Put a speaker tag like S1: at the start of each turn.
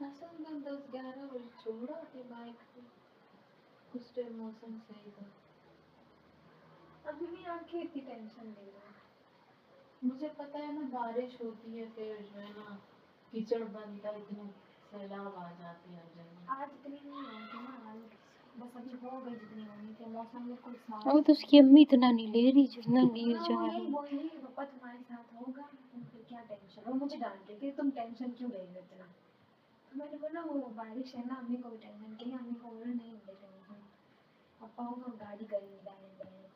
S1: असल में 10-11 बजे छोड़ा के बाइक पे, उस टाइम मौसम सही था।
S2: अभी भी आंखें इतनी टेंशन ले रही है।
S1: मुझे पता है ना, बारिश होती है फिर जो है ना कीचड़ बनता है, इतने सैलाब आ जाती है हर जगह।
S2: आज इतनी नहीं होगी ना, आज बस अभी हो गई जितनी होनी थी, मौसम बिल्कुल साफ।
S3: अब तो उसकी अम्मी इतना नहीं ले रही जितना गिर
S2: हाँ,
S3: जा
S2: वो
S3: रही
S2: यही
S3: है।
S2: बोल रही है पापा तुम्हारे साथ होगा, फिर क्या टेंशन। वो मुझे डांट रही थी तुम टेंशन क्यों ले रहे हो इतना। तो मैंने बोला वो बारिश है ना, अम्मी को भी टेंशन की, अम्मी को बोला नहीं मुझे टेंशन, पापा को गाड़ी करेंगे डायरेक्ट